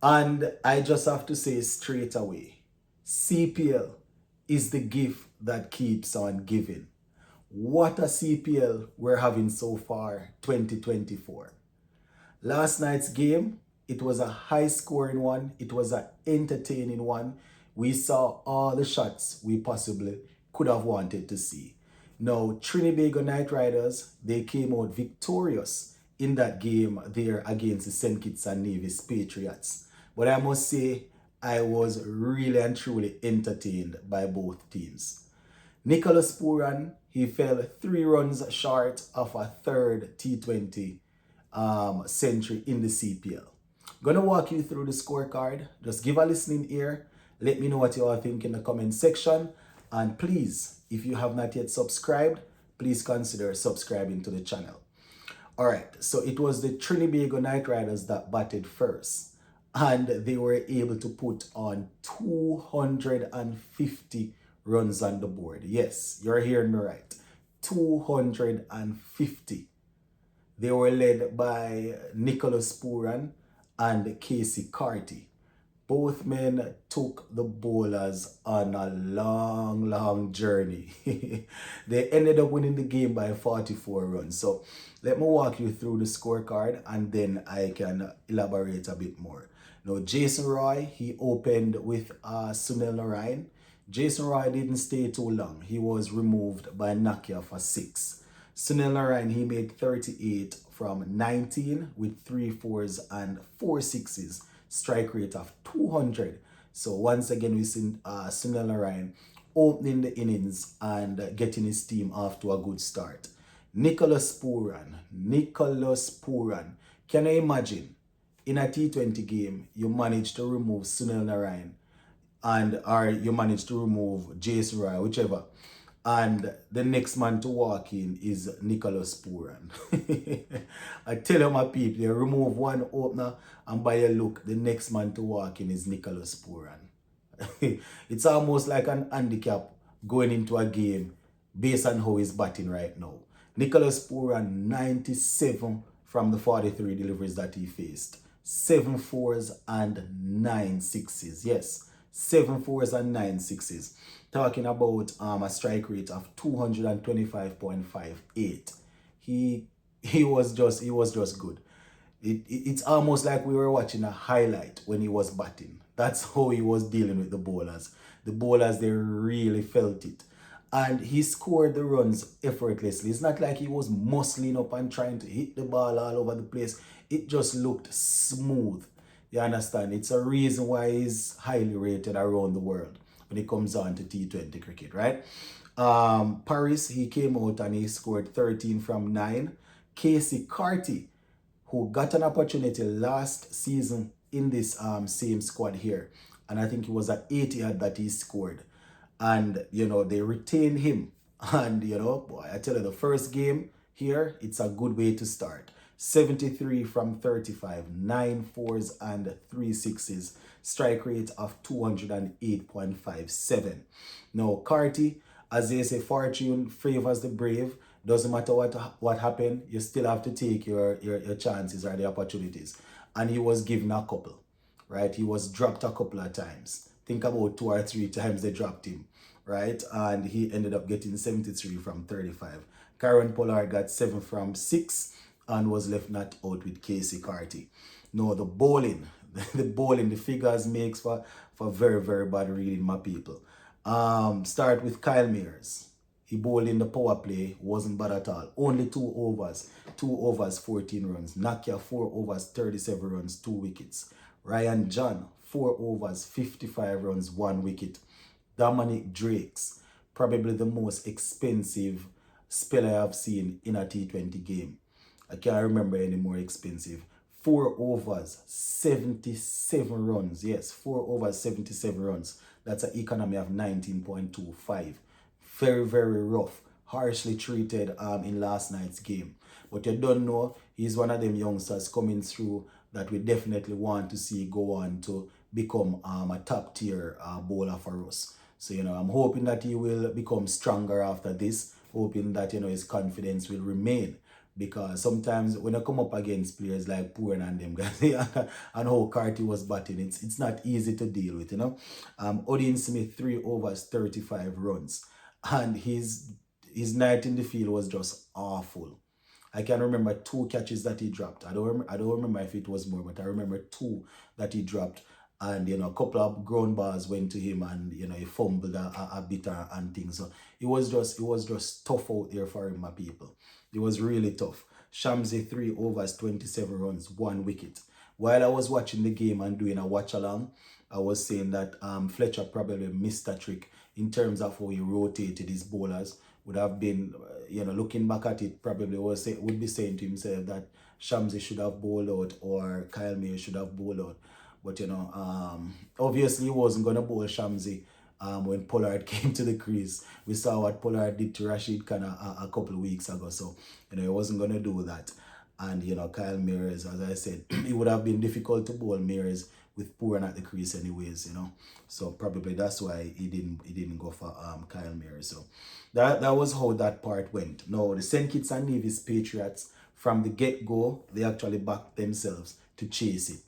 And I just have to say straight away, CPL is the gift that keeps on giving. What a CPL we're having so far, 2024. Last night's game, it was a high scoring one. It was an entertaining one. We saw all the shots we possibly could have wanted to see. Now, Trinbago Knight Riders, they came out victorious in that game there against the St. Kitts and Nevis Patriots. But I must say, I was really and truly entertained by both teams. Nicholas Pooran, he fell 3 runs short of a third T20 century in the CPL. Gonna walk you through the scorecard. Just give a listening ear. Let me know what you all think in the comment section. And please, if you have not yet subscribed, please consider subscribing to the channel. All right, so it was the Trinbago Knight Riders that batted first. And they were able to put on 250 runs on the board. Yes, you're hearing me right. 250. They were led by Nicholas Pooran and Casey Carty. Both men took the bowlers on a long journey. They ended up winning the game by 44 runs. So let me walk you through the scorecard and then I can elaborate a bit more. Now, Jason Roy, he opened with Sunil Narayan. Jason Roy didn't stay too long. He was removed by Nakia for 6. Sunil Narayan, he made 38 from 19 with 3 fours and 4 sixes. Strike rate of 200. So once again, we see Sunil Narayan opening the innings and getting his team off to a good start. Nicholas Pooran. Can you imagine? In a T20 game, you managed to remove Sunil Narayan or you managed to remove Jason Roy, whichever. And the next man to walk in is Nicholas Pooran. I tell you, my people, you remove one opener and by a look, the next man to walk in is Nicholas Pooran. It's almost like an handicap going into a game based on how he's batting right now. Nicholas Pooran, 97 from the 43 deliveries that he faced. 7 fours and 9 sixes. Yes, 7 fours and 9 sixes. Talking about a strike rate of 225.58. He was just good. It's almost like we were watching a highlight when he was batting. That's how he was dealing with the bowlers. The bowlers, they really felt it. And he scored the runs effortlessly. It's not like he was muscling up and trying to hit the ball all over the place. It just looked smooth. You understand? It's a reason why he's highly rated around the world when it comes on to T20 cricket, right? Paris, he came out and he scored 13 from 9. Casey Carty, who got an opportunity last season in this same squad here. And I think it was at 80 that he scored. And, you know, they retained him. And, you know, boy, I tell you, the first game here, it's a good way to start. 73 from 35, 9 fours and 3 sixes. Strike rate of 208.57. Now, Carty, as they say, fortune favors the brave. Doesn't matter what happened, you still have to take your chances or the opportunities. And he was given a couple, right? He was dropped a couple of times. Think about 2 or 3 times they dropped him, right? And he ended up getting 73 from 35. Karen Pollard got 7 from 6 and was left not out with Casey Carty. No, the bowling, the figures makes for very bad reading, my people. Start with Kyle Mears. He bowled in the power play, wasn't bad at all. Only 2 overs. 2 overs, 14 runs. Nakia, 4 overs, 37 runs, 2 wickets. Ryan John, 4 overs, 55 runs, 1 wicket. Dominic Drakes, probably the most expensive spell I have seen in a T20 game. I can't remember any more expensive. 4 overs, 77 runs. Yes, 4 overs, 77 runs. That's an economy of 19.25. Very rough. Harshly treated in last night's game. But you don't know, he's one of them youngsters coming through that we definitely want to see go on to become a top tier bowler for us. So, you know, I'm hoping that he will become stronger after this. Hoping that, you know, his confidence will remain. because sometimes when I come up against players like Pooran and them guys, and how Carty was batting, it's not easy to deal with, you know. Odin Smith 3 overs 35 runs, and his night in the field was just awful. I can remember 2 catches that he dropped. I don't remember if it was more, but I remember 2 that he dropped. And a couple of ground balls went to him, and he fumbled a bit and things. So it was just tough out there for him, my people. It was really tough. Shamsi 3 overs 27 runs, 1 wicket. While I was watching the game and doing a watch along, I was saying that Fletcher probably missed a trick in terms of how he rotated his bowlers. Would have been, looking back at it, probably would be saying to himself that Shamsi should have bowled out or Kyle Mayer should have bowled out. But obviously he wasn't gonna bowl Shamsi when Pollard came to the crease. We saw what Pollard did to Rashid Khan a couple of weeks ago, so he wasn't gonna do that. And Kyle Mears, as I said, it would have been difficult to bowl Mears with Pooran at the crease anyways, So probably that's why he didn't go for Kyle Mears. So that was how that part went. Now the St. Kitts and Nevis Patriots, from the get-go, they actually backed themselves to chase it.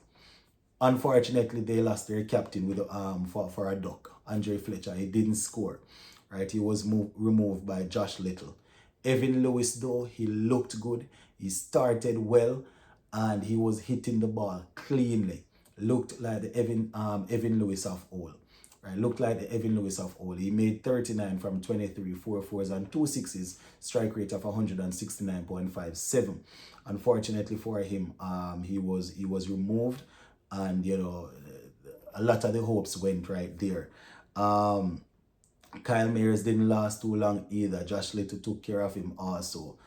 Unfortunately, they lost their captain with for a duck, Andre Fletcher. He didn't score, right? He was removed by Josh Little. Evan Lewis, though, he looked good. He started well, and he was hitting the ball cleanly. Looked like the Evan Lewis of old. Right, looked like the Evan Lewis of old. He made 39 from 23, 4 4s and 2 6s, strike rate of 169.57. Unfortunately for him, he was removed, and a lot of the hopes went right there. Kyle Mayers didn't last too long either. Josh Little took care of him also.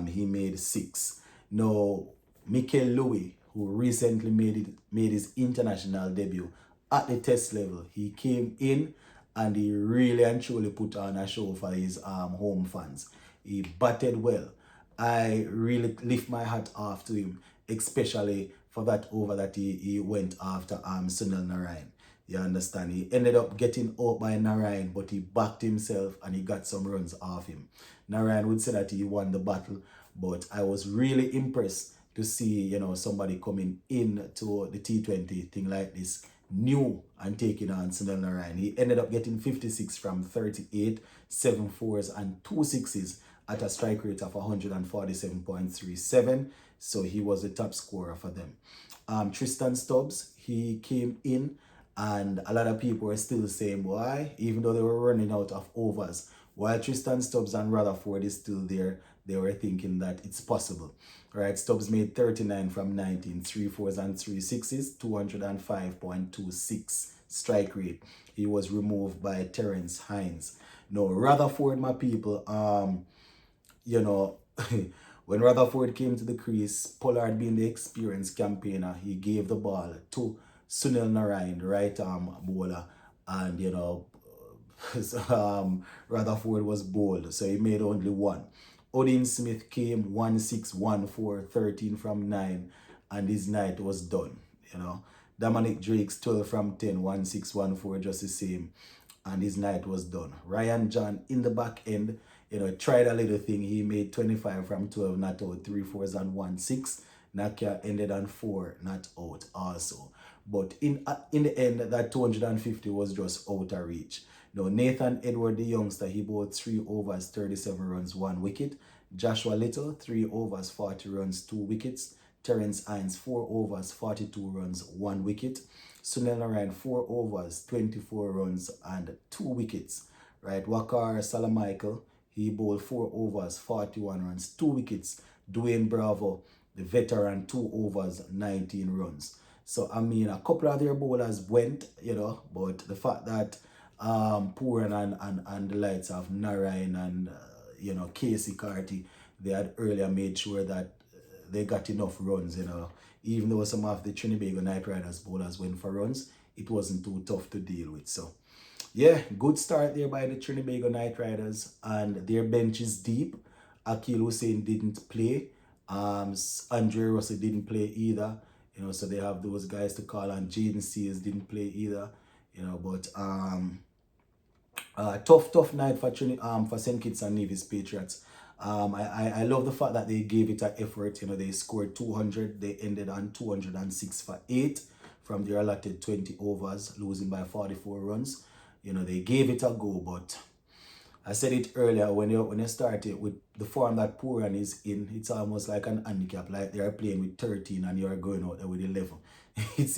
He made 6. Now, Mikel Louis, who recently made his international debut at the test level, he came in and he really and truly put on a show for his home fans. He batted well. I really lift my hat off to him, especially for that over that he went after Sunil Narayan. You understand? He ended up getting out by Narayan, but he backed himself and he got some runs off him. Narayan would say that he won the battle, but I was really impressed to see, somebody coming into the T20 thing like this, new and taking on Sunil Narayan. He ended up getting 56 from 38, 7 4s and 2 6s at a strike rate of 147.37. So he was the top scorer for them. Tristan Stubbs, he came in, and a lot of people were still saying, why, even though they were running out of overs, while Tristan Stubbs and Rutherford is still there, they were thinking that it's possible. Right, Stubbs made 39 from 19, 3 4s and 3 6s, 205.26 strike rate. He was removed by Terence Hines. No, Rutherford, my people, when Rutherford came to the crease, Pollard being the experienced campaigner, he gave the ball to Sunil Narayan, the right arm bowler, and Rutherford was bowled, so he made only 1. Odin Smith came 1 6 1 4, 13 from 9, and his night was done. Dominic Drake's 12 from 10, 1 6 1 4, just the same, and his night was done. Ryan John in the back end, tried a little thing. He made 25 from 12, not out, 3 4s and 1 6. Nakia ended on 4, not out also. But in the end, that 250 was just out of reach. Now, Nathan Edward, the youngster, he bowled 3 overs, 37 runs, 1 wicket. Joshua Little, 3 overs, 40 runs, 2 wickets. Terence Hines, 4 overs, 42 runs, 1 wicket. Sunil Narayan, 4 overs, 24 runs, and 2 wickets. Right, Wakar Salamichael, he bowled 4 overs, 41 runs, 2 wickets. Dwayne Bravo, the veteran, 2 overs, 19 runs. So, a couple of their bowlers went, but the fact that Pooran and the likes of Narayan and, Casey Carty, they had earlier made sure that they got enough runs, Even though some of the Trinbago Knight Riders bowlers went for runs, it wasn't too tough to deal with. So, yeah, good start there by the Trinbago Knight Riders, and their bench is deep. Akil Hussain didn't play. Andre Russell didn't play either. So they have those guys to call on. Jaden Sears didn't play either. But tough night for St. Kitts and Nevis Patriots. I love the fact that they gave it an effort. You know, they scored 200. They ended on 206 for 8 from their allotted 20 overs, losing by 44 runs. You know, they gave it a go, but I said it earlier, when you start it with the form that Pooran is in, it's almost like an handicap, like they are playing with 13 and you are going out there with 11. He's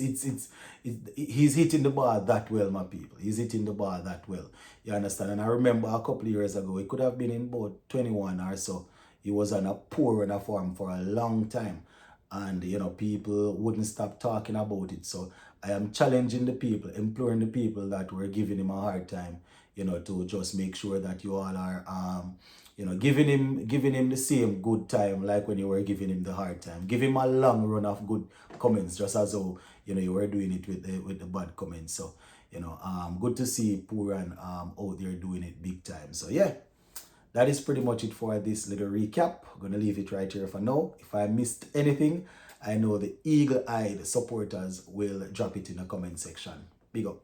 hitting the ball that well, my people. He's hitting the ball that well. You understand? And I remember a couple of years ago, he could have been in about 21 or so. He was on a poor run of form for a long time. And, you know, people wouldn't stop talking about it. So I am challenging the people, imploring the people that were giving him a hard time, you know, to just make sure that you all are, you know, giving him the same good time like when you were giving him the hard time. Give him a long run of good comments, just as though, you know, you were doing it with the bad comments. So, you know, good to see Pooran out there doing it big time. So yeah, that is pretty much it for this little recap. I'm gonna leave it right here for now. If I missed anything, I know the eagle-eyed supporters will drop it in the comment section. Big up.